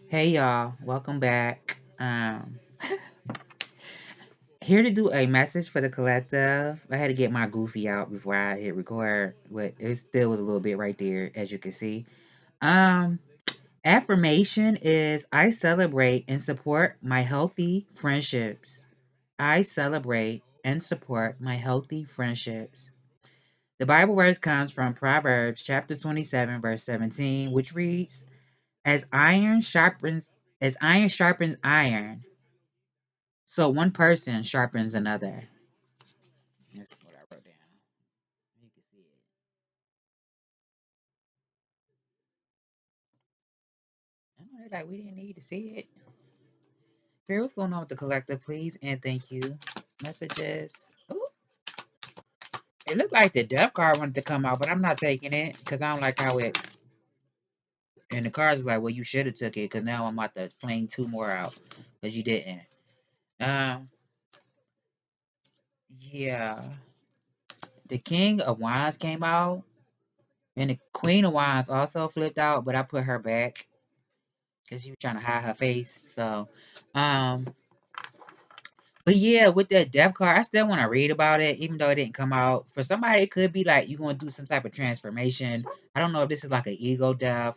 Hey y'all, welcome back. Here to do a message for the collective. I had to get my goofy out before I hit record, but it still was a little bit right there, as you can see. Um, Affirmation is I celebrate and support my healthy friendships. I celebrate and support my healthy friendships. The Bible verse comes from Proverbs chapter 27, verse 17, which reads, As iron sharpens iron, so one person sharpens another. That's what I wrote down. You can see it. I know they're like, we didn't need to see it. Here, what's going on with the collective, please? And thank you. Messages. Ooh, it looked like the death card wanted to come out, but I'm not taking it because I don't like how it. And the cards is like, well, you should have took it because now I'm about to fling two more out because you didn't. Um, yeah. The King of Wands came out, and the Queen of Wands also flipped out, but I put her back because she was trying to hide her face. So, um, but yeah, with that death card, I still want to read about it, even though it didn't come out. For somebody, it could be like you're going to do some type of transformation. I don't know if this is like an ego death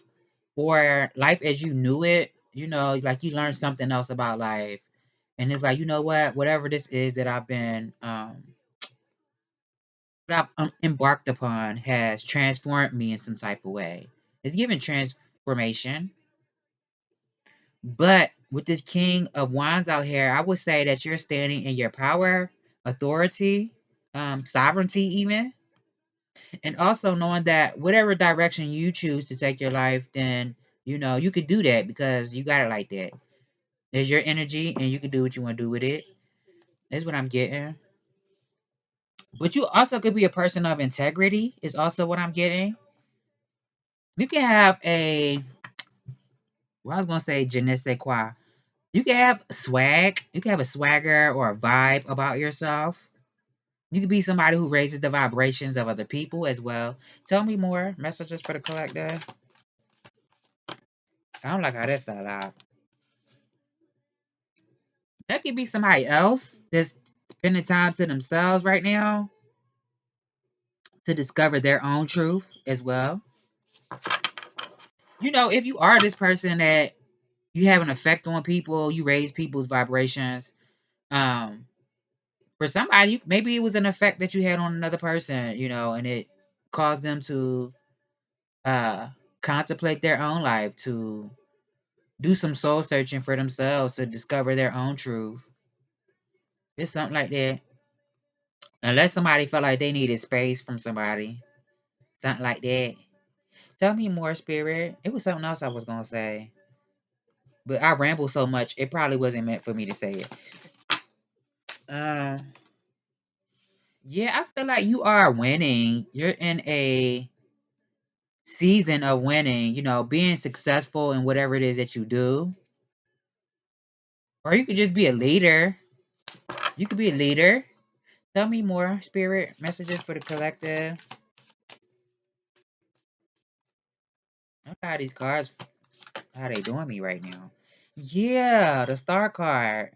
or life as you knew it. You know, like you learned something else about life, and it's like, you know what, whatever this is that I've been that I've embarked upon has transformed me in some type of way. It's given transformation. But with this King of Wands out here, I would say that you're standing in your power, authority, sovereignty, even, and also knowing that whatever direction you choose to take your life, then you could do that because you got it like that. There's your energy, and you can do what you want to do with it. That's what I'm getting. But you also could be a person of integrity. Is also what I'm getting. You can have a, well, I was gonna say je ne sais quoi. You can have swag. You can have a swagger or a vibe about yourself. You could be somebody who raises the vibrations of other people as well. Tell me more. Messages for the collector. I don't like how that fell out. That could be somebody else that's spending time to themselves right now to discover their own truth as well. If you are this person that you have an effect on people, you raise people's vibrations. Um, for somebody, maybe it was an effect that you had on another person, and it caused them to uh contemplate their own life, to do some soul searching for themselves, to discover their own truth. It's something like that. Unless somebody felt like they needed space from somebody, something like that. Tell me more, spirit. It was something else I was gonna say, but I ramble so much, it probably wasn't meant for me to say it. Uh, yeah, I feel like you are winning. You're in a season of winning. Being successful in whatever it is that you do, or you could just be a leader. You could be a leader. Tell me more, spirit. Messages for the collective. Look how these cards, how they doing me right now. Yeah, the star card.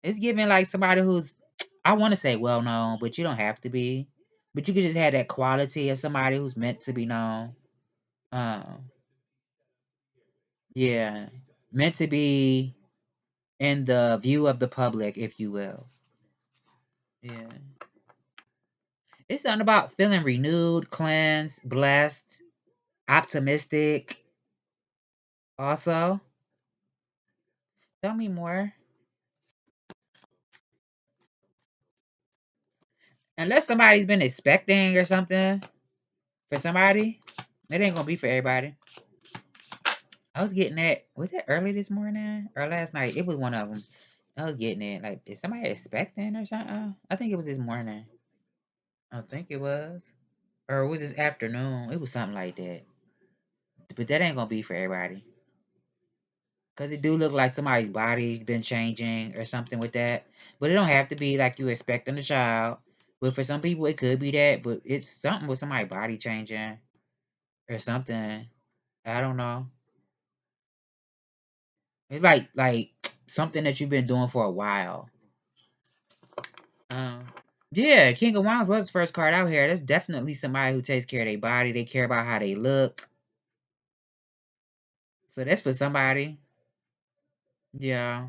It's giving like somebody who's, I want to say well known, but you don't have to be. But you could just have that quality of somebody who's meant to be known. Um, yeah, meant to be in the view of the public, if you will. Yeah, it's something about feeling renewed, cleansed, blessed, optimistic. Also, tell me more. Unless somebody's been expecting or something for somebody, it ain't gonna be for everybody. I was getting that. Was it early this morning or last night? It was one of them. I was getting it. Like, is somebody expecting or something? I think it was this morning. I think it was. Or it was this afternoon. It was something like that. But that ain't gonna be for everybody. Cause it do look like somebody's body's been changing or something with that. But it don't have to be like you expecting a child. But for some people it could be that. But it's something with somebody's body changing or something. I don't know. It's like something that you've been doing for a while. Um, yeah, King of Wands was the first card out here. That's definitely somebody who takes care of their body. They care about how they look. So that's for somebody. Yeah.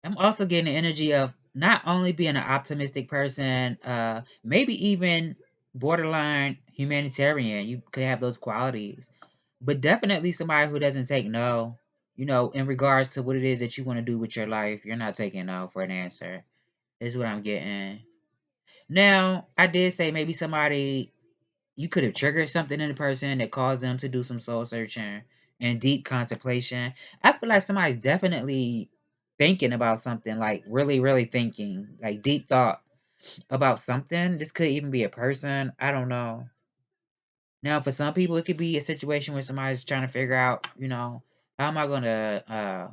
I'm also getting the energy of not only being an optimistic person, maybe even borderline humanitarian. You could have those qualities, but definitely somebody who doesn't take no. You know, in regards to what it is that you want to do with your life, you're not taking no for an answer. This is what I'm getting. Now, I did say maybe somebody, you could have triggered something in the person that caused them to do some soul searching and deep contemplation. I feel like somebody's definitely thinking about something, like really, really thinking, like deep thought about something. This could even be a person. I don't know. Now, for some people, it could be a situation where somebody's trying to figure out, how am I going to, I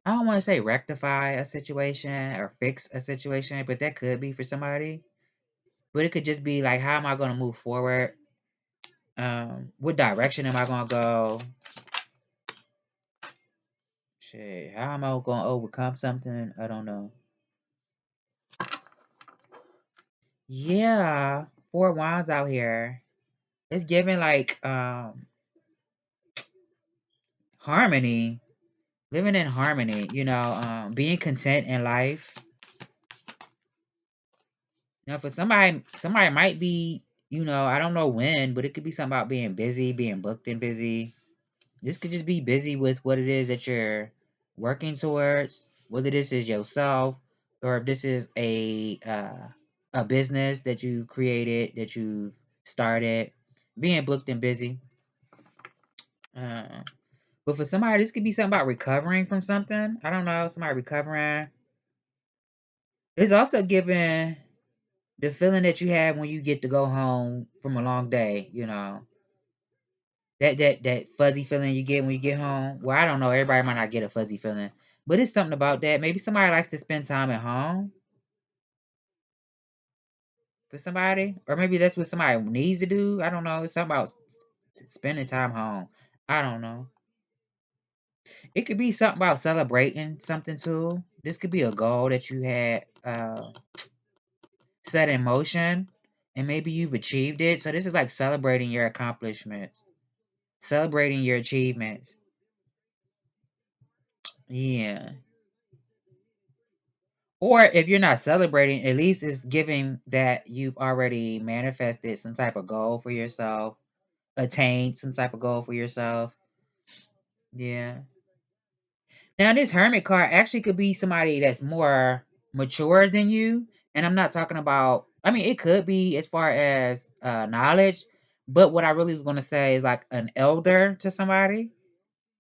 don't want to say rectify a situation or fix a situation, but that could be for somebody. But it could just be like, how am I going to move forward? What direction am I gonna go? Shit, how am I gonna overcome something? I don't know. Yeah, four wands out here. It's giving like harmony, living in harmony. Being content in life. For somebody might be, I don't know when, but it could be something about being busy, being booked and busy. This could just be busy with what it is that you're working towards, whether this is yourself or if this is a business that you created, that you started, being booked and busy. Uh, but for somebody, this could be something about recovering from something. I don't know, somebody recovering. It's also giving the feeling that you have when you get to go home from a long day, that fuzzy feeling you get when you get home. Well, I don't know. Everybody might not get a fuzzy feeling, but it's something about that. Maybe somebody likes to spend time at home for somebody, or maybe that's what somebody needs to do. I don't know. It's something about spending time home. I don't know. It could be something about celebrating something too. This could be a goal that you had set in motion, and maybe you've achieved it. So this is like celebrating your accomplishments, celebrating your achievements. Yeah. Or if you're not celebrating, at least it's giving that you've already manifested some type of goal for yourself, attained some type of goal for yourself. Yeah. Now, this hermit card actually could be somebody that's more mature than you. And I'm not talking about, I mean, it could be as far as knowledge, but what I really was going to say is like an elder to somebody.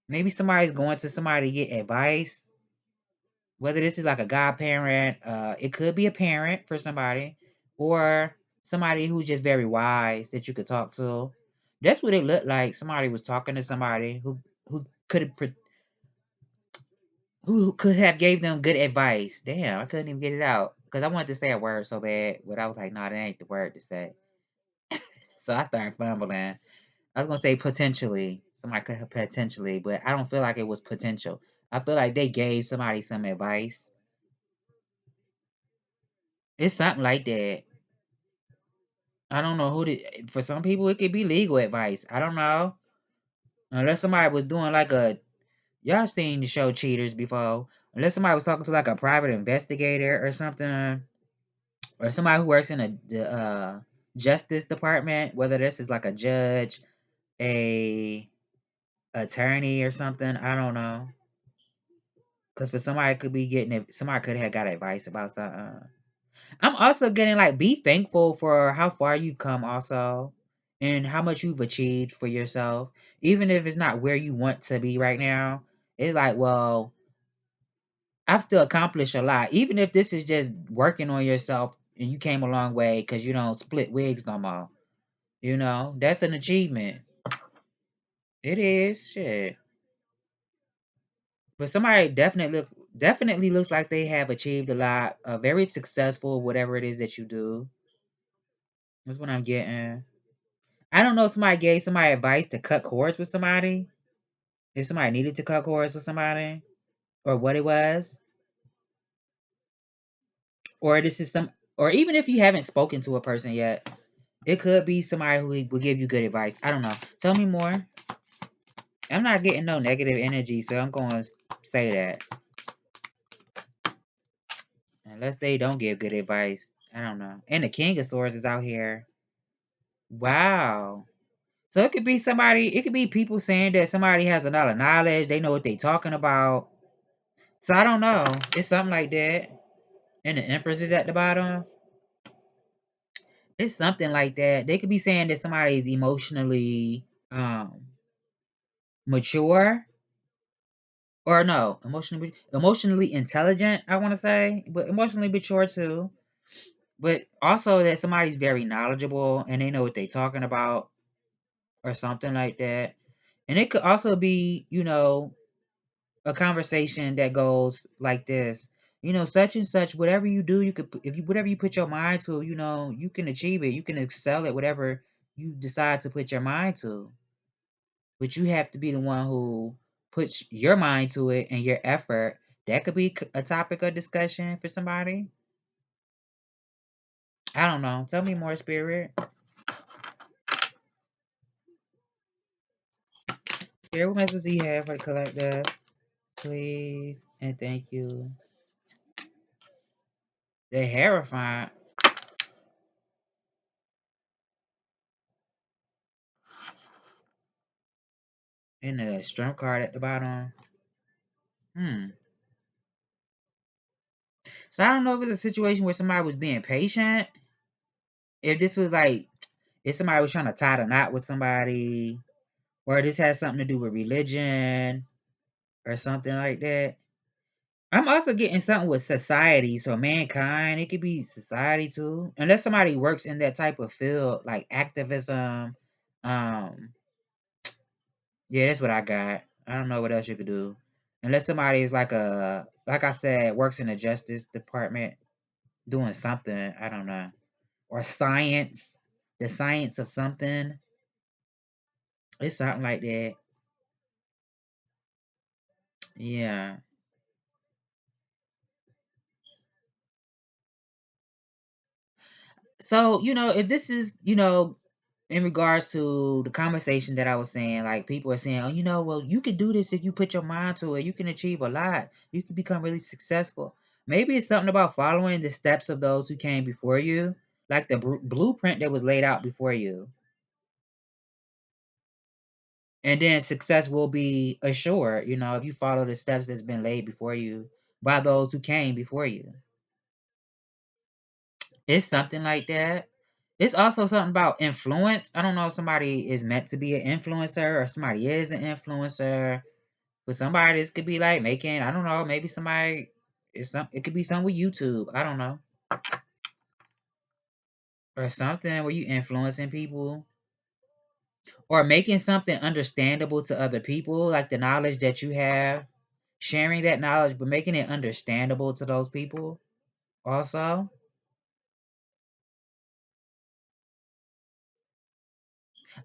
Maybe somebody's going to somebody to get advice. Whether this is like a godparent, it could be a parent for somebody, or somebody who's just very wise that you could talk to. That's what it looked like. Somebody was talking to somebody who could have who could have gave them good advice. Damn, I couldn't even get it out because I wanted to say a word so bad, but I was like, no, that ain't the word to say. So I started fumbling. I was gonna say potentially. Somebody could have potentially, but I don't feel like it was potential. I feel like they gave somebody some advice. It's something like that. I don't know for some people it could be legal advice. I don't know. Unless somebody was doing like y'all seen the show Cheaters before. Unless somebody was talking to like a private investigator or something. Or somebody who works in the justice department, whether this is like a judge, a attorney or something. I don't know. Cause for somebody could be getting it, somebody could have got advice about something. I'm also getting like be thankful for how far you've come also and how much you've achieved for yourself. Even if it's not where you want to be right now. It's like, well, I've still accomplished a lot. Even if this is just working on yourself and you came a long way because you don't split wigs no more. That's an achievement. It is shit. But somebody definitely looks like they have achieved a lot, very successful, whatever it is that you do. That's what I'm getting. I don't know if somebody gave somebody advice to cut cords with somebody. If somebody needed to cut cords with somebody, or what it was, or this is some, or even if you haven't spoken to a person yet, it could be somebody who will give you good advice. I don't know. Tell me more. I'm not getting no negative energy, so I'm going to say that. Unless they don't give good advice. I don't know. And the King of Swords is out here. Wow. So it could be somebody, it could be people saying that somebody has a lot of knowledge. They know what they talking about. So I don't know. It's something like that. And the Empress is at the bottom. It's something like that. They could be saying that somebody is emotionally mature. Or no, emotionally intelligent, I want to say. But emotionally mature too. But also that somebody's very knowledgeable and they know what they're talking about. Or something like that. And it could also be, a conversation that goes like this. Such and such, whatever you do, you could, whatever you put your mind to, you can achieve it. You can excel at whatever you decide to put your mind to. But you have to be the one who puts your mind to it and your effort. That could be a topic of discussion for somebody. I don't know. Tell me more, Spirit. Spirit, what message do you have for the collective? Please and thank you. They're terrified. And the strength card at the bottom. So I don't know if it's a situation where somebody was being patient. If this was like, if somebody was trying to tie the knot with somebody, or this has something to do with religion, or something like that. I'm also getting something with society, so mankind. It could be society too, unless somebody works in that type of field, like activism. Um, yeah, that's what I got. I don't know what else you could do, unless somebody is like I said, works in the justice department, doing something. I don't know, or science, the science of something. It's something like that. Yeah. So, if this is, in regards to the conversation that I was saying, like people are saying, oh, well, you can do this if you put your mind to it. You can achieve a lot. You can become really successful. Maybe it's something about following the steps of those who came before you, like the blueprint that was laid out before you. And then success will be assured, if you follow the steps that's been laid before you by those who came before you. It's something like that. It's also something about influence. I don't know if somebody is meant to be an influencer or somebody is an influencer. But somebody, this could be like making, I don't know, maybe somebody it could be something with YouTube. I don't know. Or something where you influencing people. Or making something understandable to other people, like the knowledge that you have. Sharing that knowledge, but making it understandable to those people also.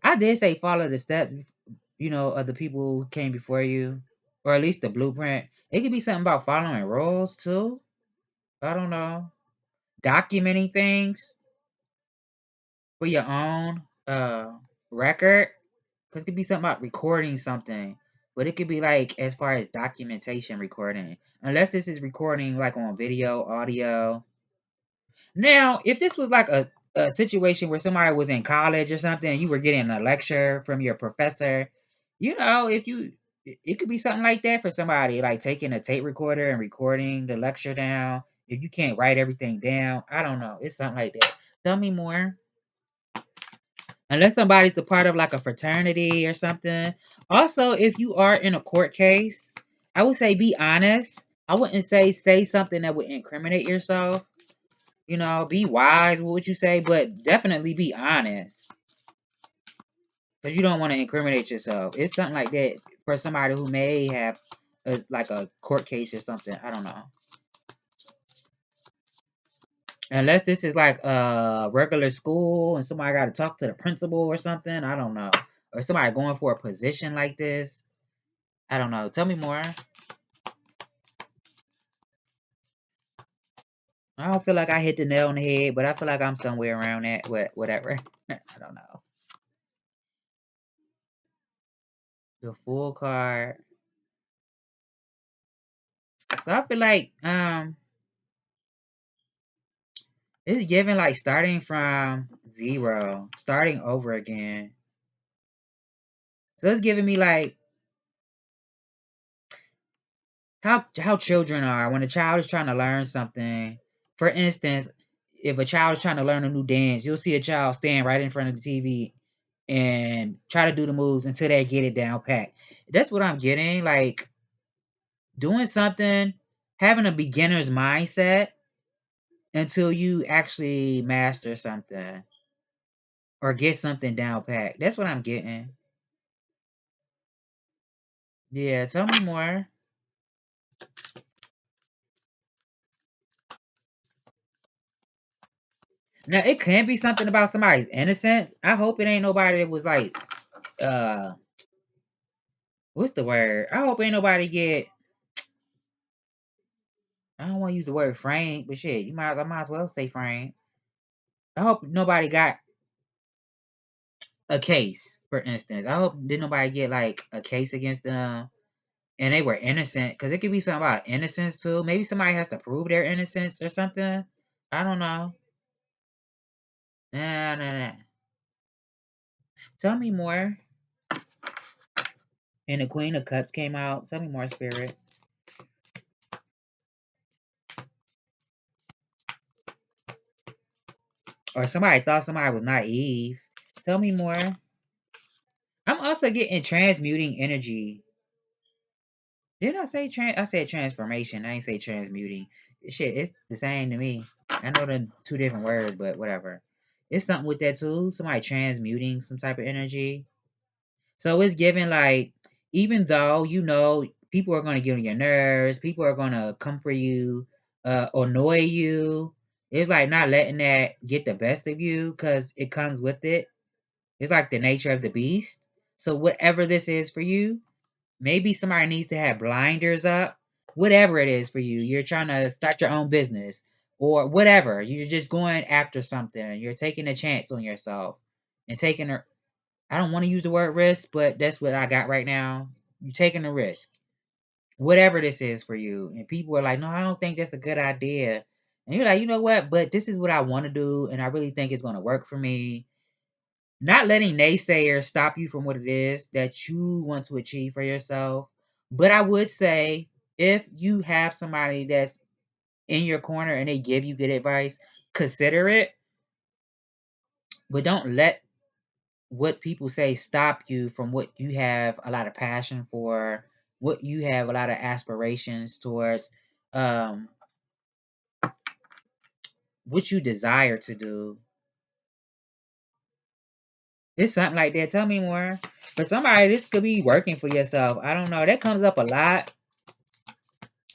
I did say follow the steps, of the people who came before you, or at least the blueprint. It could be something about following rules too. I don't know. Documenting things for your own record. Because it could be something about recording something. But it could be like as far as documentation recording. Unless this is recording like on video, audio. Now, if this was like a situation where somebody was in college or something, and you were getting a lecture from your professor, if you, it could be something like that for somebody, like taking a tape recorder and recording the lecture down. If you can't write everything down, I don't know. It's something like that. Tell me more. Unless somebody's a part of like a fraternity or something. Also, if you are in a court case, I would say be honest. I wouldn't say something that would incriminate yourself. Be wise with what you say, but definitely be honest. Because you don't want to incriminate yourself. It's something like that for somebody who may have like a court case or something. I don't know. Unless this is like a regular school and somebody got to talk to the principal or something. I don't know. Or somebody going for a position like this. I don't know. Tell me more. I don't feel like I hit the nail on the head, but I feel like I'm somewhere around that. Whatever. I don't know. The full card. So I feel like it's giving like starting from zero, starting over again. So it's giving me like how children are when a child is trying to learn something. For instance, if a child is trying to learn a new dance, you'll see a child stand right in front of the TV and try to do the moves until they get it down pat. That's what I'm getting. Like doing something, having a beginner's mindset until you actually master something or get something down pat. That's what I'm getting. Yeah, tell me more. Now it can be something about somebody's innocence. I hope it ain't nobody that was like, uh, what's the word? I hope ain't nobody get. I don't want to use the word frame, but shit, I might as well say frame. I hope nobody got a case, for instance. I hope did nobody get like a case against them and they were innocent, because it could be something about innocence too. Maybe somebody has to prove their innocence or something. I don't know. Nah, nah, nah. Tell me more. And the Queen of Cups came out. Tell me more, Spirit. Or somebody thought somebody was naive. Tell me more. I'm also getting transmuting energy. Did I say I said transformation. I ain't say transmuting. Shit, it's the same to me. I know the two different words, but whatever. It's something with that too. Somebody transmuting some type of energy. So it's given like, even though people are gonna get on your nerves, people are gonna come for you, annoy you. It's like not letting that get the best of you because it comes with it. It's like the nature of the beast. So whatever this is for you, maybe somebody needs to have blinders up. Whatever it is for you, you're trying to start your own business or whatever. You're just going after something. You're taking a chance on yourself and taking a. I don't want to use the word risk, but that's what I got right now. You're taking a risk. Whatever this is for you. And people are like, no, I don't think that's a good idea. And you're like, you know what? But this is what I want to do. And I really think it's going to work for me. Not letting naysayers stop you from what it is that you want to achieve for yourself. But I would say if you have somebody that's in your corner and they give you good advice, consider it. But don't let what people say stop you from what you have a lot of passion for, what you have a lot of aspirations towards, um, what you desire to do. It's something like that. Tell me more. For somebody, this could be working for yourself. I don't know. That comes up a lot.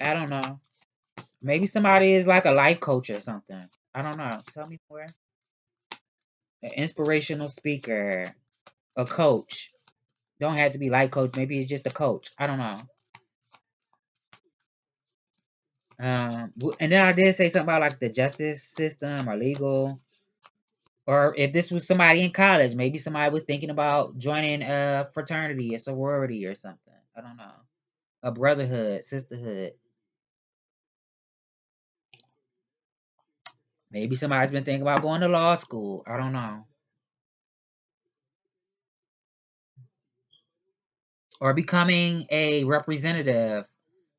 I don't know. Maybe somebody is like a life coach or something. I don't know. Tell me more. An inspirational speaker, a coach. Don't have to be life coach. Maybe it's just a coach. I don't know. And then I did say something about like the justice system or legal, or if this was somebody in college, maybe somebody was thinking about joining a fraternity, a sorority, or something. I don't know, a brotherhood, sisterhood. Maybe somebody's been thinking about going to law school. I don't know, or becoming a representative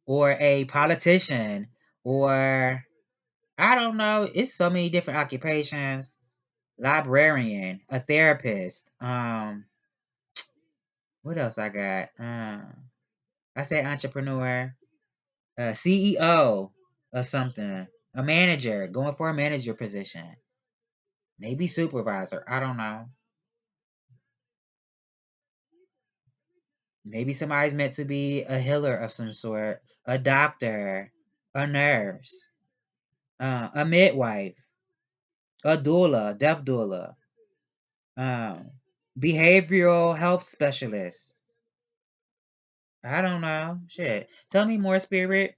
or a politician, or I don't know. It's so many different occupations. Librarian, a therapist. What else I got? I said entrepreneur, CEO or something, a manager, going for a manager position, maybe supervisor. I don't know. Maybe somebody's meant to be a healer of some sort, a doctor, a nurse, a midwife, a doula, deaf doula, um, behavioral health specialist. I don't know. Shit. Tell me more, Spirit.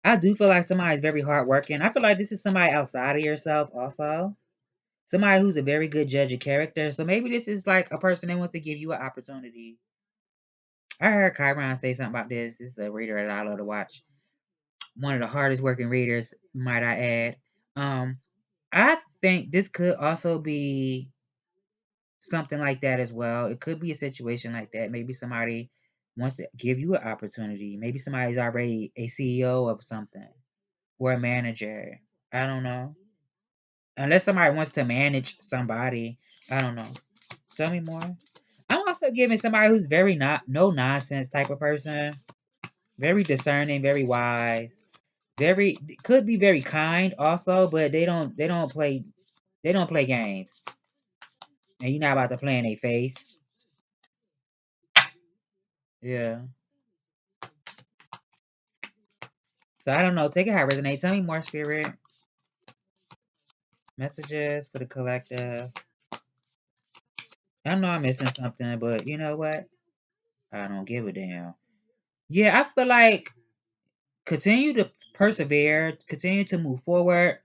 I do feel like somebody's very hardworking. I feel like this is somebody outside of yourself also. Somebody who's a very good judge of character. So maybe this is like a person that wants to give you an opportunity. I heard Chiron say something about this. This is a reader that I love to watch. One of the hardest working readers, might I add. I think this could also be something like that as well. It could be a situation like that. Maybe somebody wants to give you an opportunity. Maybe somebody's already a CEO of something or a manager. I don't know. Unless somebody wants to manage somebody. I don't know. Tell me more. I'm also giving somebody who's very not no nonsense type of person. Very discerning, very wise. Very could be very kind also, but they don't play games. And you're not about to play in their face. Yeah. So I don't know. Take it how it resonates. Tell me more, Spirit. Messages for the collective. I know I'm missing something, but you know what? I don't give a damn. Yeah, I feel like continue to persevere, continue to move forward.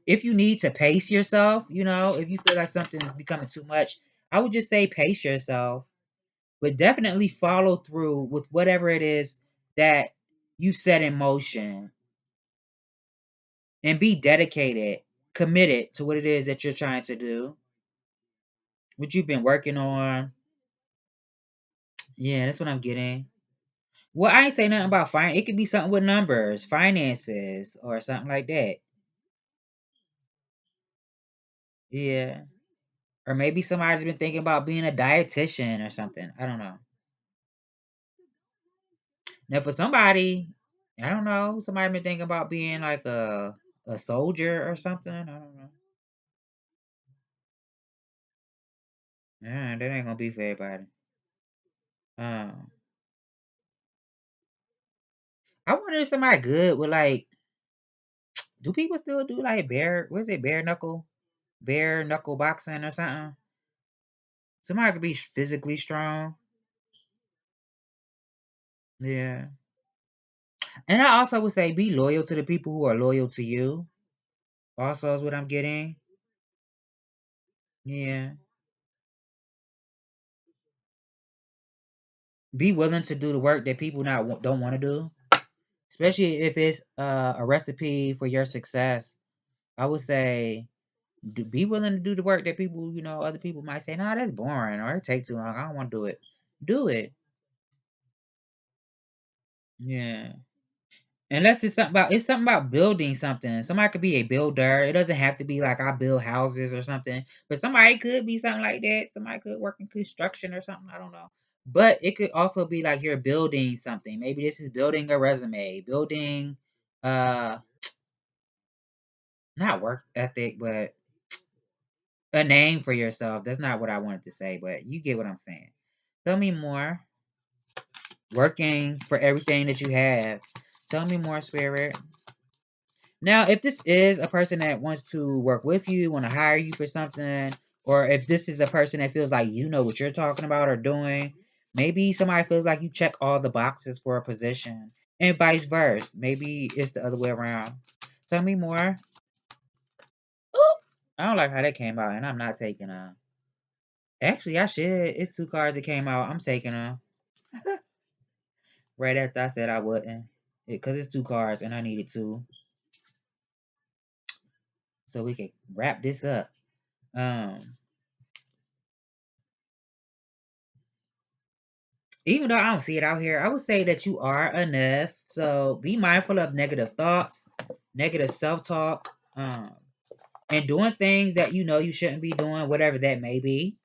If you need to pace yourself, if you feel like something is becoming too much, I would just say pace yourself, but definitely follow through with whatever it is that you set in motion and be dedicated, committed to what it is that you're trying to do, what you've been working on. Yeah, that's what I'm getting. Well, I ain't say nothing about it could be something with numbers, finances, or something like that. Yeah. Or maybe somebody's been thinking about being a dietitian or something. I don't know. Now for somebody, I don't know, somebody been thinking about being like a soldier or something. I don't know. Yeah, that ain't gonna be for everybody. Um, I wonder if somebody good with like, do people still do like bare knuckle boxing or something? Somebody could be physically strong. Yeah. And I also would say be loyal to the people who are loyal to you. Also is what I'm getting. Yeah. Be willing to do the work that people not don't want to do, especially if it's a recipe for your success. I would say be willing to do the work that people, other people might say, "Nah, that's boring," or "It take too long. I don't want to do it." Do it. Yeah. Unless it's something about building something. Somebody could be a builder. It doesn't have to be like I build houses or something. But somebody could be something like that. Somebody could work in construction or something. I don't know. But it could also be like you're building something. Maybe this is building a resume, building uh not work ethic, but a name for yourself. That's not what I wanted to say, but you get what I'm saying. Tell me more. Working for everything that you have. Tell me more, Spirit. Now, if this is a person that wants to work with you, want to hire you for something, or if this is a person that feels like you know what you're talking about or doing, maybe somebody feels like you check all the boxes for a position, and vice versa. Maybe it's the other way around. Tell me more. Oop. I don't like how that came out, and I'm not taking them. Actually, I should. It's two cards that came out. I'm taking them right after I said I wouldn't, because it's two cards, and I needed two, so we can wrap this up. Um. Even though I don't see it out here, I would say that you are enough. So be mindful of negative thoughts, negative self talk, and doing things that you know you shouldn't be doing, whatever that may be.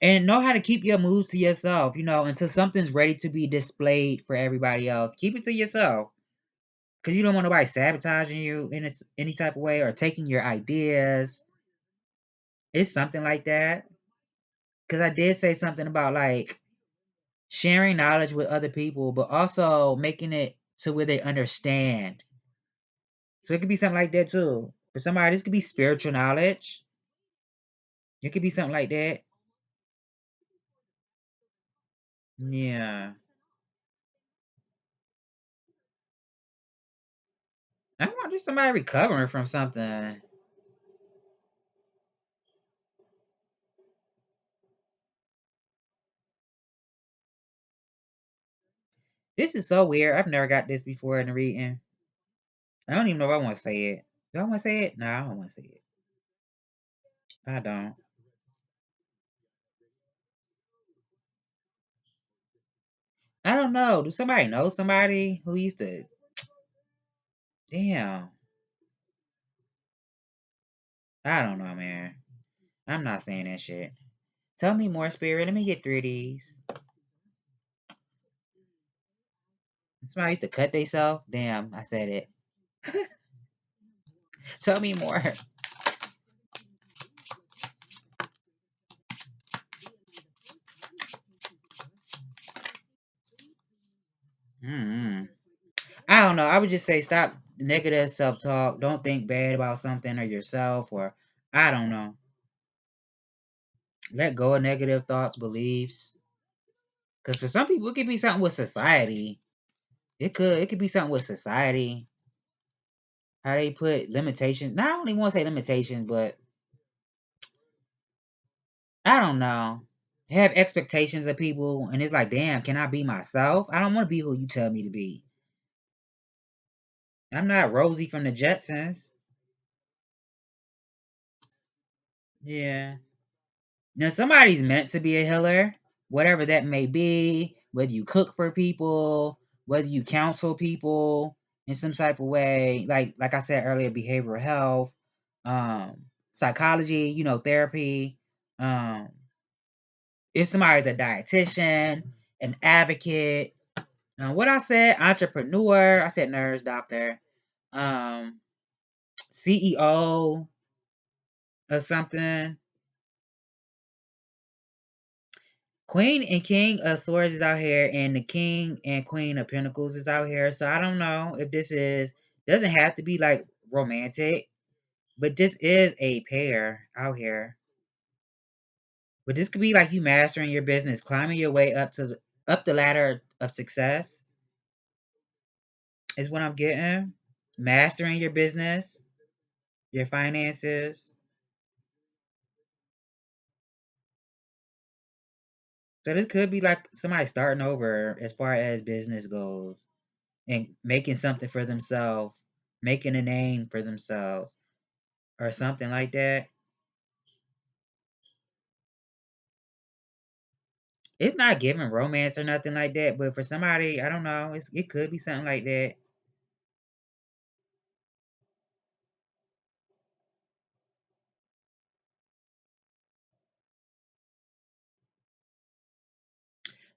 And know how to keep your moves to yourself, until something's ready to be displayed for everybody else. Keep it to yourself. Because you don't want nobody sabotaging you in any type of way or taking your ideas. It's something like that. Because I did say something about like sharing knowledge with other people, but also making it to where they understand. So it could be something like that too. For somebody, this could be spiritual knowledge. It could be something like that. Yeah. I wonder somebody recovering from something. This is so weird. I've never got this before in the reading. I don't even know if I want to say it. Do I want to say it? No, I don't want to say it. I don't. I don't know. Do somebody know somebody who used to? Damn. I don't know, man. I'm not saying that shit. Tell me more, Spirit. Let me get 3 of these. Somebody used to cut themselves. Damn, I said it. Tell me more. Hmm. I don't know. I would just say stop negative self talk. Don't think bad about something or yourself, or I don't know. Let go of negative thoughts, beliefs. Because for some people, it could be something with society. It could be something with society. How they put limitations. Not only want to say limitations, but I don't know. They have expectations of people, and it's like, damn, can I be myself? I don't want to be who you tell me to be. I'm not Rosie from the Jetsons. Yeah. Now somebody's meant to be a healer, whatever that may be, whether you cook for people, whether you counsel people in some type of way, like I said earlier, behavioral health, psychology, therapy. Um, if somebody's a dietitian, an advocate, what I said, entrepreneur, I said nurse, doctor, um, CEO or something. Queen and King of Swords is out here, and the King and Queen of Pentacles is out here. So I don't know if this doesn't have to be like romantic, but this is a pair out here. But this could be like you mastering your business, climbing your way up the ladder of success. Is what I'm getting. Mastering your business, your finances. So this could be like somebody starting over as far as business goes and making something for themselves, making a name for themselves or something like that. It's not giving romance or nothing like that, but for somebody, I don't know, it could be something like that.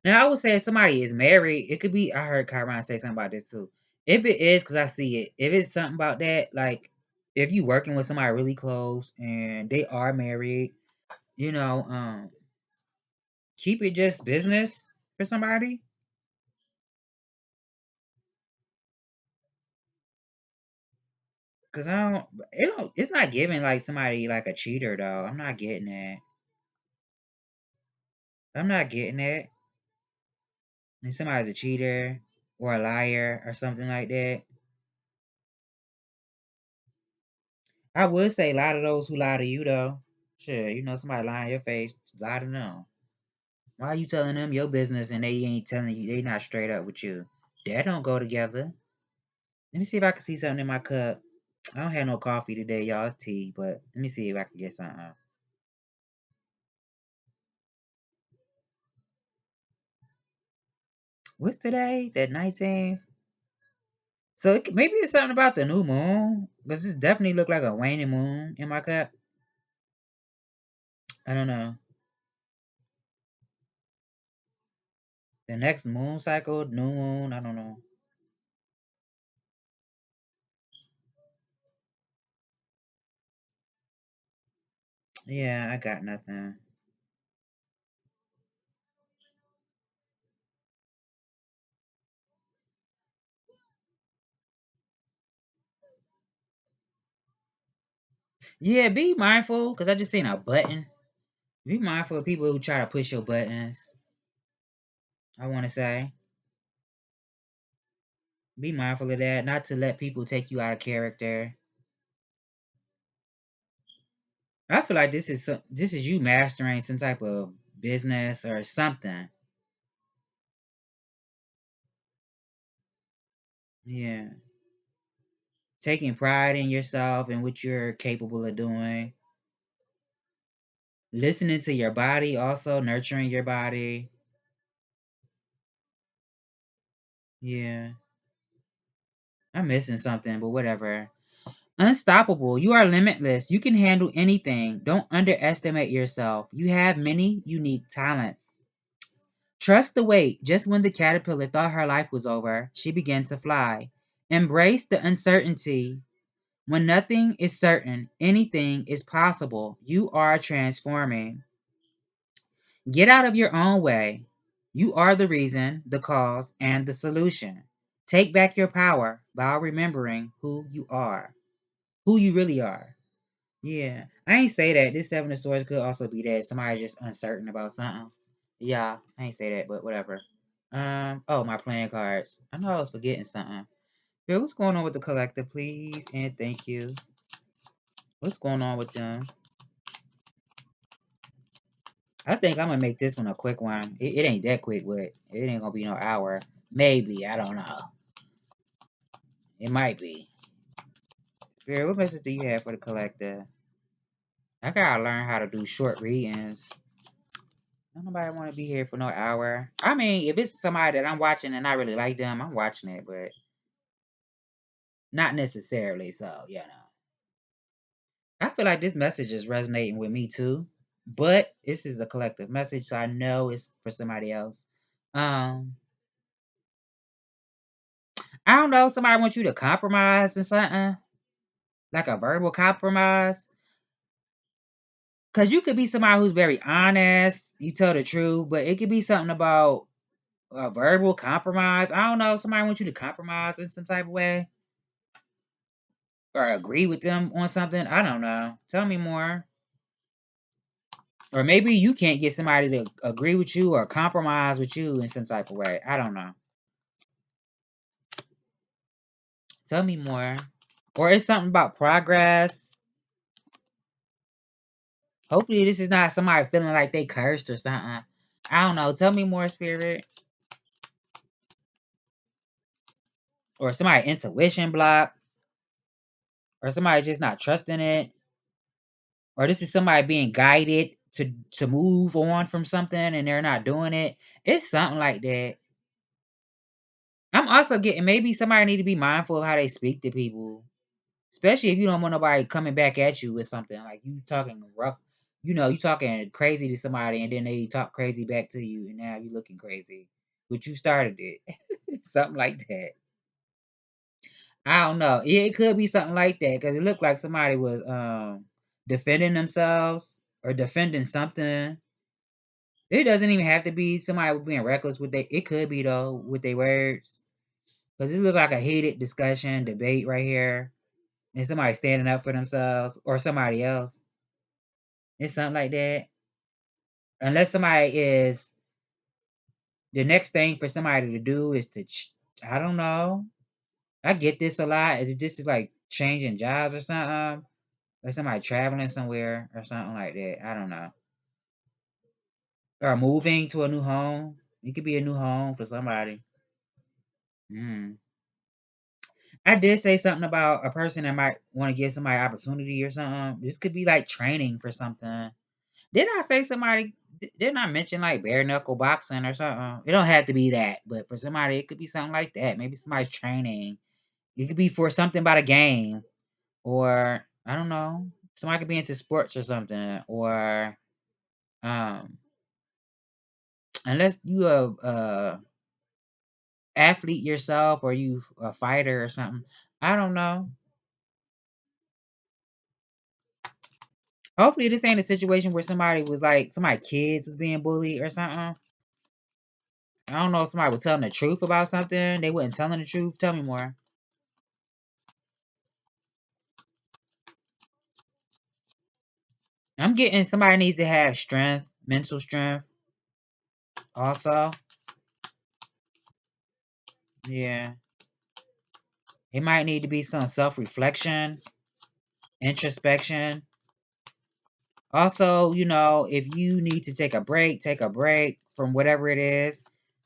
Now, I would say if somebody is married, it could be. I heard Chiron say something about this too. If it is, because I see it. If it's something about that, like if you working with somebody really close and they are married, you know, um, keep it just business for somebody. Cause it's not giving like somebody like a cheater though. I'm not getting that. I'm not getting that. And somebody's a cheater or a liar or something like that. I would say lie to those who lie to you though. Sure, somebody lying in your face, lie to them. Why are you telling them your business and they ain't telling you, they not straight up with you? That don't go together. Let me see if I can see something in my cup. I don't have no coffee today, y'all. It's tea, but let me see if I can get something. What's today? That 19th? So maybe it's something about the new moon. Does this definitely look like a waning moon in my cup? I don't know. The next moon cycle, new moon, I don't know. Yeah, I got nothing. Yeah, be mindful, because I just seen a button. Be mindful of people who try to push your buttons. I want to say. Be mindful of that, not to let people take you out of character. I feel like this is you mastering some type of business or something. Yeah. Taking pride in yourself and what you're capable of doing. Listening to your body, also nurturing your body. Yeah. I'm missing something, but whatever. Unstoppable. You are limitless. You can handle anything. Don't underestimate yourself. You have many unique talents. Trust the wait. Just when the caterpillar thought her life was over, she began to fly. Embrace the uncertainty. When nothing is certain, anything is possible. You are transforming. Get out of your own way. You are the reason, the cause, and the solution. Take back your power by remembering who you are, who you really are. Yeah, I ain't say that. This Seven of Swords could also be that somebody just uncertain about something. Yeah, I ain't say that, but whatever. Oh, my playing cards. I know I was forgetting something. Girl, what's going on with the collective, please? And thank you. What's going on with them? I think I'm gonna make this one a quick one. It ain't that quick, but it ain't gonna be no hour. Maybe, I don't know. It might be. Spirit, what message do you have for the collective? I gotta learn how to do short readings. Don't nobody want to be here for no hour. I mean, if it's somebody that I'm watching and I really like them, I'm watching it, but not necessarily. So, you know. I feel like this message is resonating with me too. But this is a collective message, so I know it's for somebody else. Um, I don't know, somebody wants you to compromise or something. Like a verbal compromise. Cause you could be somebody who's very honest, you tell the truth, but it could be something about a verbal compromise. I don't know, somebody wants you to compromise in some type of way. Or agree with them on something. I don't know. Tell me more. Or maybe you can't get somebody to agree with you or compromise with you in some type of way. I don't know. Tell me more. Or it's something about progress. Hopefully this is not somebody feeling like they cursed or something. I don't know. Tell me more, spirit. Or somebody intuition block. Or somebody just not trusting it. Or this is somebody being guided to move on from something and they're not doing it. It's something like that. I'm also getting maybe somebody need to be mindful of how they speak to people. Especially if you don't want nobody coming back at you with something. Like you talking rough, you talking crazy to somebody and then they talk crazy back to you and now you looking crazy. But you started it. Something like that. I don't know. It could be something like that because it looked like somebody was defending themselves or defending something. It doesn't even have to be somebody being reckless with it could be though with their words. Because it looked like a heated discussion, debate right here. And somebody standing up for themselves or somebody else. It's something like that. Unless somebody is the next thing for somebody to do is I don't know. I get this a lot. This is like changing jobs or something. Or somebody traveling somewhere or something like that. I don't know. Or moving to a new home. It could be a new home for somebody. Mm. I did say something about a person that might want to give somebody opportunity or something. This could be like training for something. Did I say somebody? Didn't I mention like bare knuckle boxing or something? It don't have to be that, but for somebody, it could be something like that. Maybe somebody's training. It could be for something about a game, or I don't know. Somebody could be into sports or something, or um, unless you a athlete yourself or you a fighter or something. I don't know. Hopefully, this ain't a situation where somebody was like somebody kids was being bullied or something. I don't know if somebody was telling the truth about something. They wasn't telling the truth. Tell me more. I'm getting somebody needs to have strength, mental strength also. Yeah. It might need to be some self-reflection, introspection. Also, if you need to take a break from whatever it is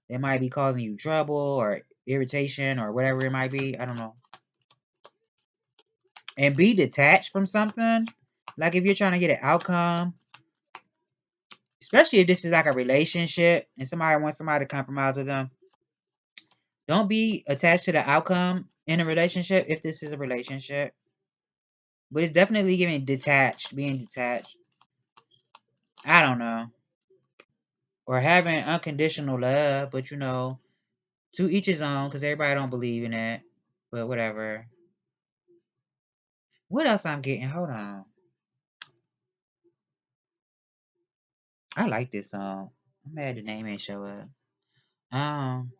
that might be causing you trouble or irritation or whatever it might be. I don't know. And be detached from something. Like if you're trying to get an outcome, especially if this is like a relationship and somebody wants somebody to compromise with them, don't be attached to the outcome in a relationship if this is a relationship. But it's definitely giving detached, being detached. I don't know. Or having unconditional love, but to each his own, because everybody don't believe in that. But whatever. What else I'm getting? Hold on. I like this song. I'm mad the name ain't show up. Um,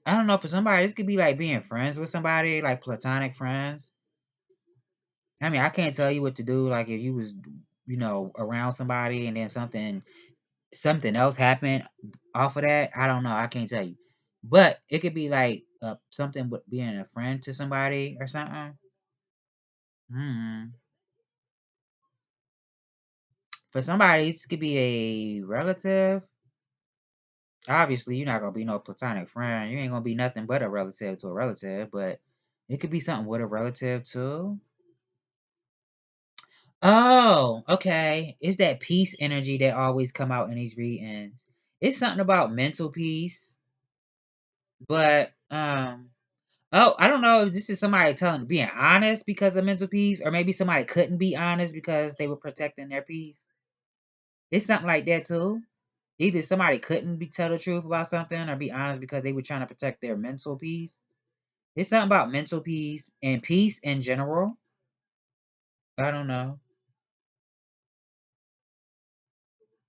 I don't know, for somebody, this could be like being friends with somebody, like platonic friends. I mean, I can't tell you what to do. Like if you was, around somebody and then something else happened off of that. I don't know. I can't tell you. But it could be like something with being a friend to somebody or something. Hmm. For somebody, this could be a relative. Obviously, you're not gonna be no platonic friend. You ain't gonna be nothing but a relative to a relative. But it could be something with a relative too. Oh, okay. It's that peace energy that always come out in these readings. It's something about mental peace, but oh, I don't know if this is somebody being honest because of mental peace, or maybe somebody couldn't be honest because they were protecting their peace. It's something like that too. Either somebody couldn't tell the truth about something or be honest because they were trying to protect their mental peace. It's something about mental peace and peace in general. I don't know.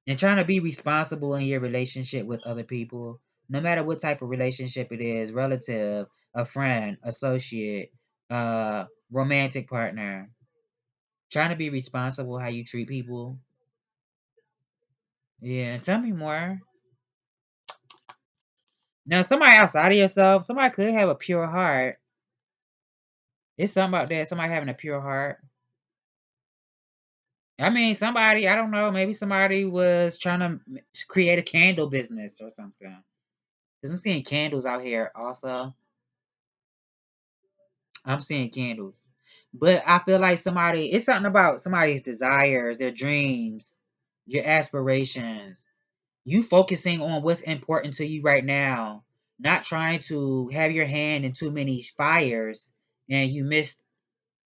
And trying to be responsible in your relationship with other people, no matter what type of relationship it is, relative, a friend, associate, romantic partner. Trying to be responsible how you treat people. Yeah, tell me more. Now, somebody outside of yourself, somebody could have a pure heart. It's something about that. Somebody having a pure heart. I mean, somebody, I don't know, maybe somebody was trying to create a candle business or something. Because I'm seeing candles out here also. I'm seeing candles. But I feel like it's something about somebody's desires, their dreams, your aspirations. You focusing on what's important to you right now, not trying to have your hand in too many fires, and you miss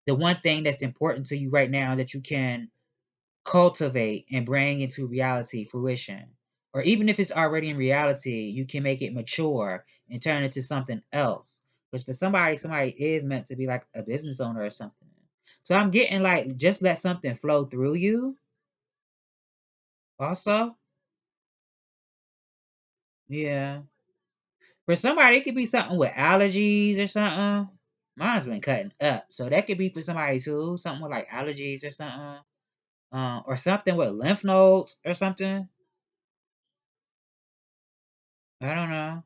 the one thing that's important to you right now that you can cultivate and bring into reality, fruition. Or even if it's already in reality, you can make it mature and turn it into something else. Because for somebody is meant to be like a business owner or something. So I'm getting like, just let something flow through you also. Yeah. For somebody, it could be something with allergies or something. Mine's been cutting up. So that could be for somebody too. Something with like allergies or something. Or something with lymph nodes or something. I don't know.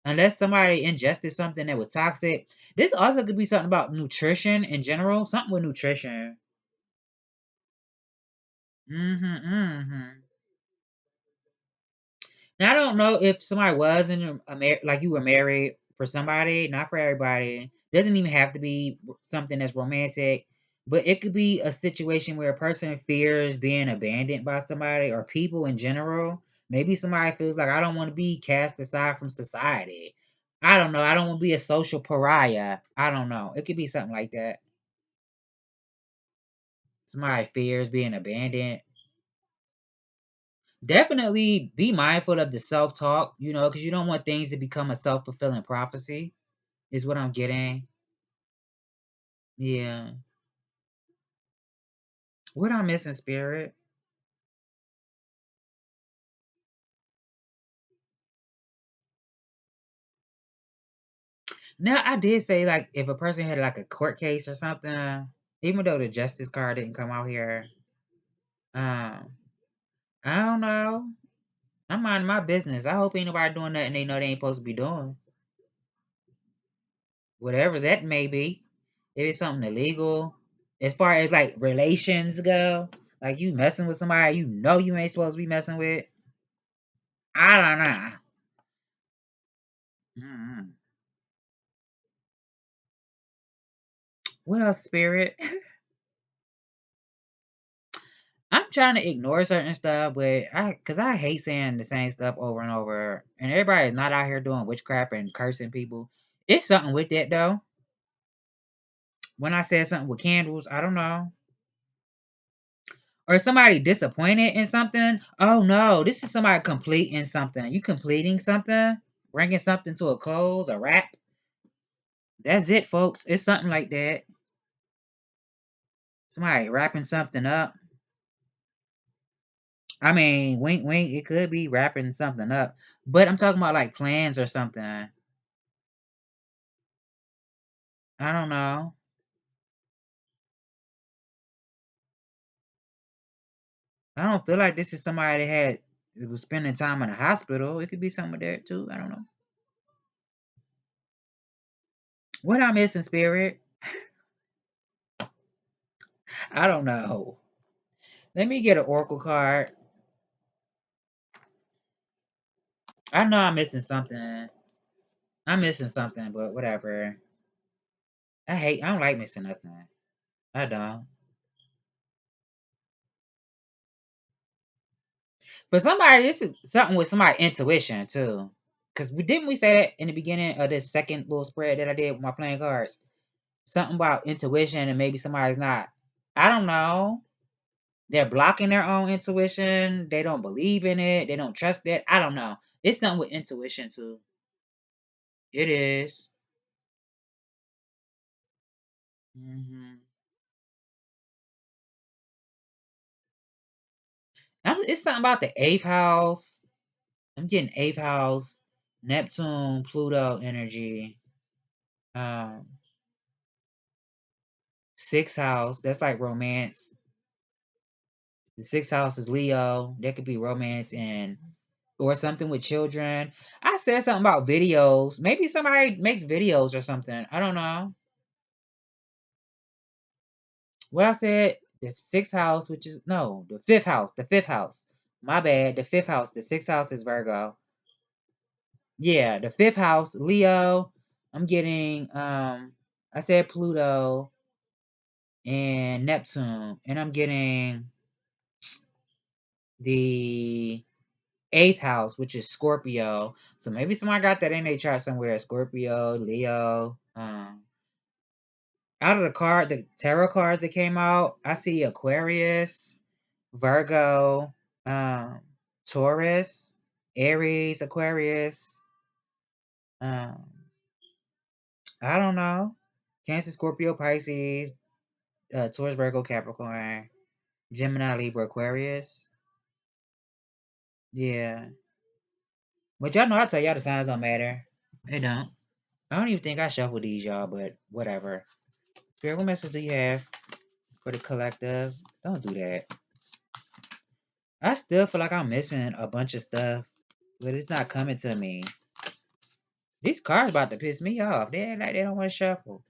Unless somebody ingested something that was toxic. This also could be something about nutrition in general. Something with nutrition. Mm-hmm. Now, I don't know if somebody was in like you were married for somebody, not for everybody. Doesn't even have to be something that's romantic, but it could be a situation where a person fears being abandoned by somebody or people in general. Maybe somebody feels like I don't want to be cast aside from society. I don't know. I don't want to be a social pariah. I don't know. It could be something like that. Somebody fears being abandoned. Definitely be mindful of the self-talk, because you don't want things to become a self-fulfilling prophecy, is what I'm getting. Yeah. What I'm missing, spirit? Now, I did say, like, if a person had, like, a court case or something, even though the justice card didn't come out here, um, I don't know. I'm minding my business. I hope ain't nobody doing nothing they know they ain't supposed to be doing. Whatever that may be. If it's something illegal. As far as, like, relations go, like, you messing with somebody you know you ain't supposed to be messing with. I don't know. Mm-mm. What else, spirit? I'm trying to ignore certain stuff, but cause I hate saying the same stuff over and over. And everybody is not out here doing witchcraft and cursing people. It's something with that though. When I said something with candles, I don't know. Or somebody disappointed in something. Oh no, this is somebody completing something. You completing something, bringing something to a close, a wrap. That's it, folks. It's something like that. Somebody wrapping something up. I mean, wink, wink. It could be wrapping something up, but I'm talking about like plans or something. I don't know. I don't feel like this is somebody that was spending time in a hospital. It could be something there too. I don't know. What I'm missing, spirit? I don't know. Let me get an oracle card. I know I'm missing something. I'm missing something, but whatever. I don't like missing nothing. I don't. But somebody, this is something with somebody intuition too. Cause didn't we say that in the beginning of this second little spread that I did with my playing cards? Something about intuition and maybe somebody's not. I don't know. They're blocking their own intuition. They don't believe in it. They don't trust it. I don't know. It's something with intuition too. It is. Mm-hmm. It's something about the eighth house. I'm getting eighth house, Neptune, Pluto energy. Um, Sixth house. That's like romance. The sixth house is Leo. There could be romance and or something with children. I said something about videos. Maybe somebody makes videos or something. I don't know. What I said, the sixth house, which is no, the fifth house. The fifth house. My bad. The fifth house. The sixth house is Virgo. Yeah, the fifth house, Leo. I'm getting I said Pluto and Neptune. And I'm getting the eighth house, which is Scorpio. So maybe somebody got that in their chart somewhere. Scorpio, Leo. Out of the tarot cards that came out, I see Aquarius, Virgo, um, Taurus, Aries, Aquarius. Um, I don't know. Cancer, Scorpio, Pisces, Taurus, Virgo, Capricorn, Gemini, Libra, Aquarius. Yeah. But y'all know I tell y'all the signs don't matter. They don't. I don't even think I shuffled these, y'all, but whatever. Spirit, what message do you have for the collective? Don't do that. I still feel like I'm missing a bunch of stuff, but it's not coming to me. These cards about to piss me off. They act like they don't want to shuffle.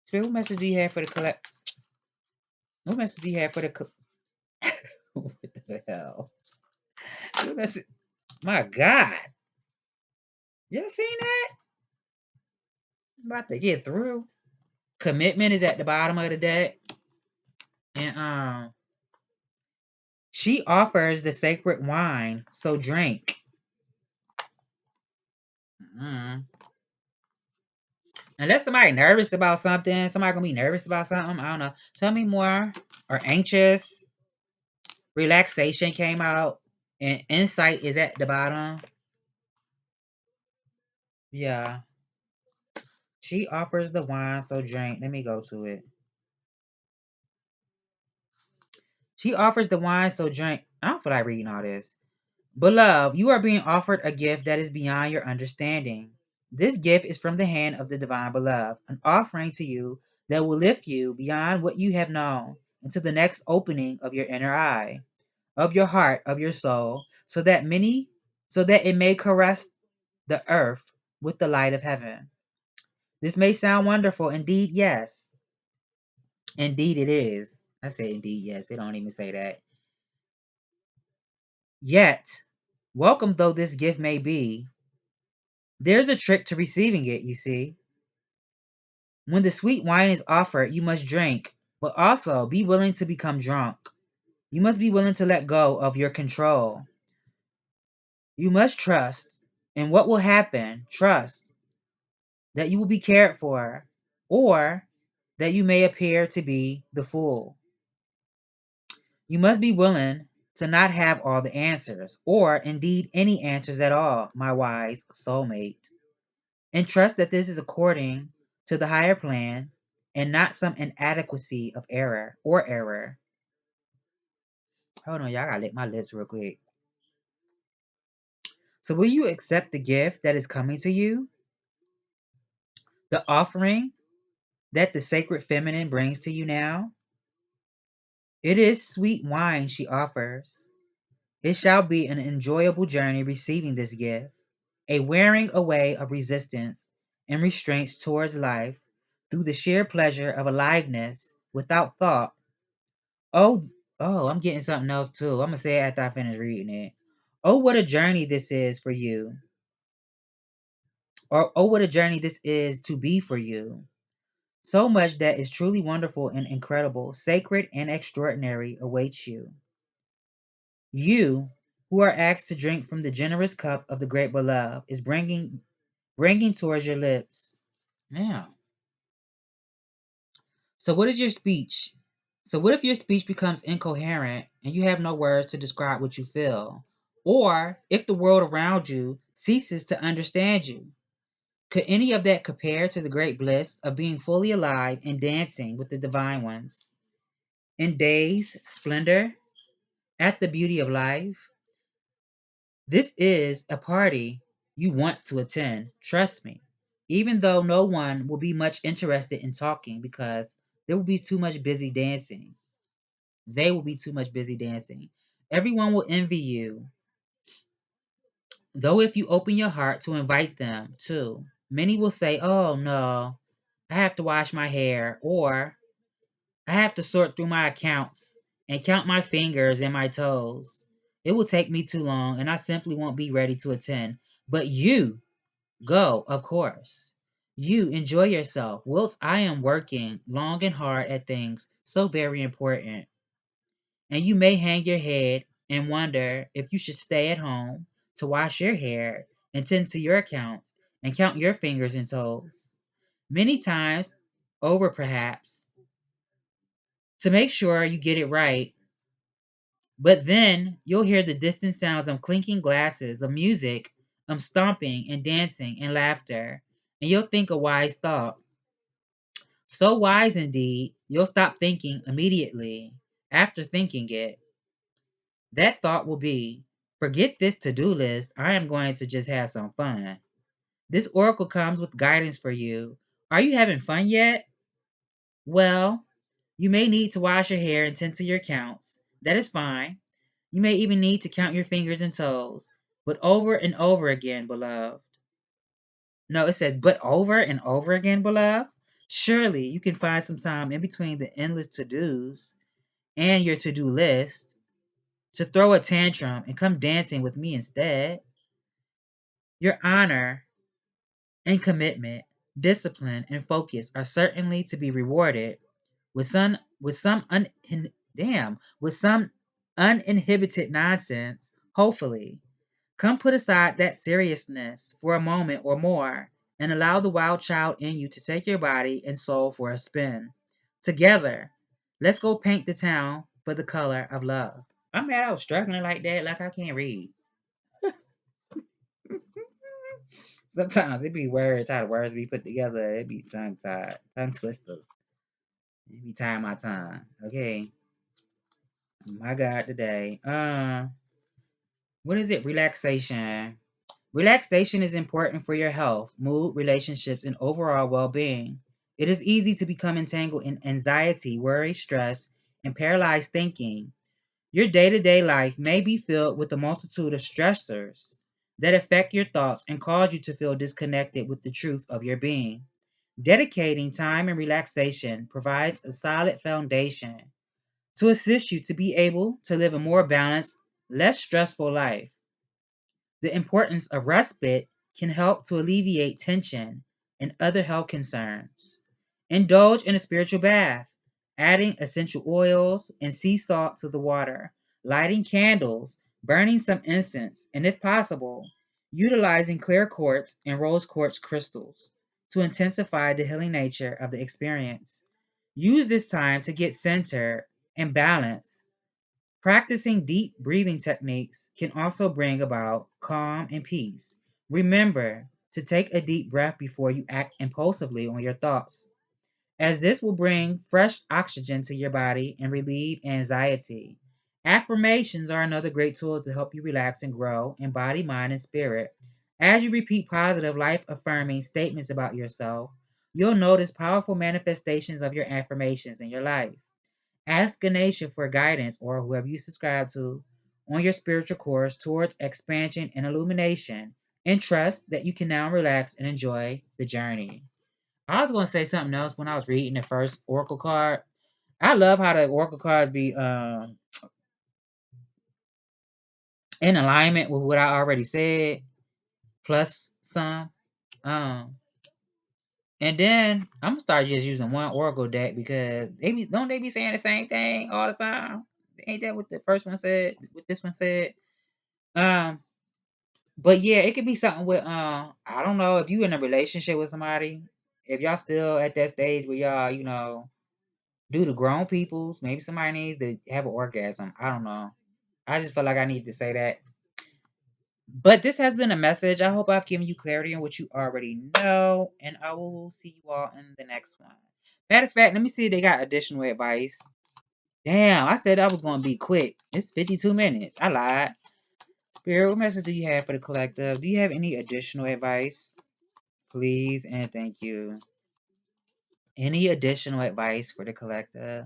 Spirit, what message do you have for the collect? What message do you have for the what the hell? What message? My God. Y'all seen that? I'm about to get through. Commitment is at the bottom of the deck. And she offers the sacred wine, so drink. Mm. Unless somebody nervous about something, somebody gonna be nervous about something. I don't know. Tell me more. Or anxious. Relaxation came out. And insight is at the bottom. Yeah. She offers the wine, so drink. Let me go to it. She offers the wine, so drink. I don't feel like reading all this. Beloved, you are being offered a gift that is beyond your understanding. This gift is from the hand of the divine beloved, an offering to you that will lift you beyond what you have known into the next opening of your inner eye, of your heart, of your soul, so that it may caress the earth with the light of heaven. This may sound wonderful. Indeed, yes. Indeed, it is. I say indeed, yes. They don't even say that. Yet, welcome though this gift may be, there's a trick to receiving it, you see. When the sweet wine is offered, you must drink, but also be willing to become drunk. You must be willing to let go of your control. You must trust in what will happen. Trust that you will be cared for, or that you may appear to be the fool. You must be willing to not have all the answers, or indeed any answers at all, my wise soulmate. And trust that this is according to the higher plan and not some inadequacy of error. Hold on, y'all gotta lick my lips real quick. So will you accept the gift that is coming to you? The offering that the sacred feminine brings to you now? It is sweet wine she offers. It shall be an enjoyable journey receiving this gift, a wearing away of resistance and restraints towards life through the sheer pleasure of aliveness without thought. Oh, I'm getting something else too. I'm gonna say it after I finish reading it. Oh, what a journey this is for you. Or oh, what a journey this is to be for you. So much that is truly wonderful and incredible, sacred and extraordinary awaits you. You, who are asked to drink from the generous cup of the great beloved, is bringing towards your lips. Yeah. So what is your speech? So what if your speech becomes incoherent and you have no words to describe what you feel? Or if the world around you ceases to understand you? Could any of that compare to the great bliss of being fully alive and dancing with the divine ones? In day's splendor, at the beauty of life? This is a party you want to attend, trust me. Even though no one will be much interested in talking because there will be too much busy dancing. They will be too much busy dancing. Everyone will envy you. Though if you open your heart to invite them too, many will say, oh no, I have to wash my hair, or I have to sort through my accounts and count my fingers and my toes. It will take me too long and I simply won't be ready to attend. But you go, of course. You enjoy yourself, whilst I am working long and hard at things so very important. And you may hang your head and wonder if you should stay at home to wash your hair and tend to your accounts and count your fingers and toes. Many times over, perhaps, to make sure you get it right. But then you'll hear the distant sounds of clinking glasses, of music, of stomping and dancing and laughter, and you'll think a wise thought. So wise indeed, you'll stop thinking immediately after thinking it. That thought will be, forget this to-do list, I am going to just have some fun. This oracle comes with guidance for you. Are you having fun yet? Well, you may need to wash your hair and tend to your counts. That is fine. You may even need to count your fingers and toes, but over and over again, beloved. No, it says, but over and over again, beloved. Surely you can find some time in between the endless to dos and your to do list to throw a tantrum and come dancing with me instead. Your honor and commitment, discipline and focus are certainly to be rewarded with some with some uninhibited nonsense, hopefully. Come put aside that seriousness for a moment or more and allow the wild child in you to take your body and soul for a spin. Together, let's go paint the town for the color of love. I'm mad I was struggling like that, like I can't read. Sometimes it be words, how the words be put together, it be tongue tied, tongue twisters. It be tying my tongue. Okay. My God today. What is it? Relaxation. Relaxation is important for your health, mood, relationships, and overall well being. It is easy to become entangled in anxiety, worry, stress, and paralyzed thinking. Your day to day life may be filled with a multitude of stressors that affect your thoughts and cause you to feel disconnected with the truth of your being. Dedicating time and relaxation provides a solid foundation to assist you to be able to live a more balanced, less stressful life. The importance of respite can help to alleviate tension and other health concerns. Indulge in a spiritual bath, adding essential oils and sea salt to the water, lighting candles, burning some incense, and if possible, utilizing clear quartz and rose quartz crystals to intensify the healing nature of the experience. Use this time to get centered and balanced. Practicing deep breathing techniques can also bring about calm and peace. Remember to take a deep breath before you act impulsively on your thoughts, as this will bring fresh oxygen to your body and relieve anxiety. Affirmations are another great tool to help you relax and grow in body, mind, and spirit. As you repeat positive, life affirming statements about yourself, you'll notice powerful manifestations of your affirmations in your life. Ask Ganesha for guidance or whoever you subscribe to on your spiritual course towards expansion and illumination, and trust that you can now relax and enjoy the journey. I was going to say something else when I was reading the first oracle card. I love how the oracle cards be in alignment with what I already said, plus some. Um, and then I'm gonna start just using one oracle deck because they be saying the same thing all the time. Ain't that what the first one said? What this one said? Um, but yeah, it could be something with I don't know if you in a relationship with somebody, if y'all still at that stage where y'all, do the grown peoples, maybe somebody needs to have an orgasm. I don't know. I just feel like I need to say that. But this has been a message. I hope I've given you clarity on what you already know, and I will see you all in the next one. Matter of fact, let me see if they got additional advice. Damn, I said I was going to be quick. It's 52 minutes. I lied. Spirit, what message do you have for the collective? Do you have any additional advice? Please and thank you. Any additional advice for the collective?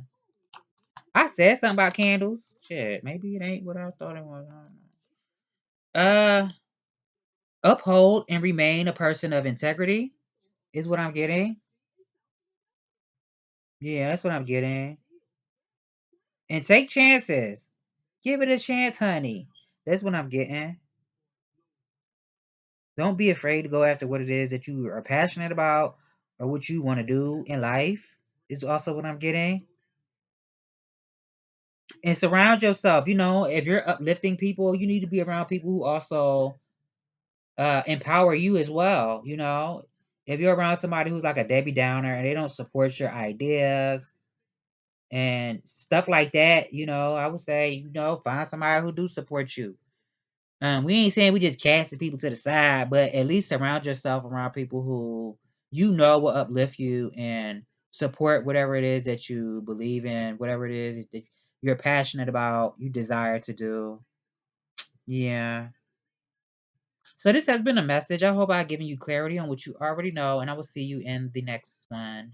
I said something about candles. Shit, maybe it ain't what I thought it was. I don't know. Uphold and remain a person of integrity is what I'm getting. Yeah, that's what I'm getting. And take chances. Give it a chance, honey. That's what I'm getting. Don't be afraid to go after what it is that you are passionate about or what you want to do in life is also what I'm getting. And surround yourself. If you're uplifting people, you need to be around people who also empower you as well. If you're around somebody who's like a Debbie Downer and they don't support your ideas and stuff like that, I would say, find somebody who do support you. We ain't saying we just casting people to the side, but at least surround yourself around people who will uplift you and support whatever it is that you believe in, whatever it is that you're passionate about, you desire to do. Yeah. So this has been a message. I hope I've given you clarity on what you already know, and I will see you in the next one.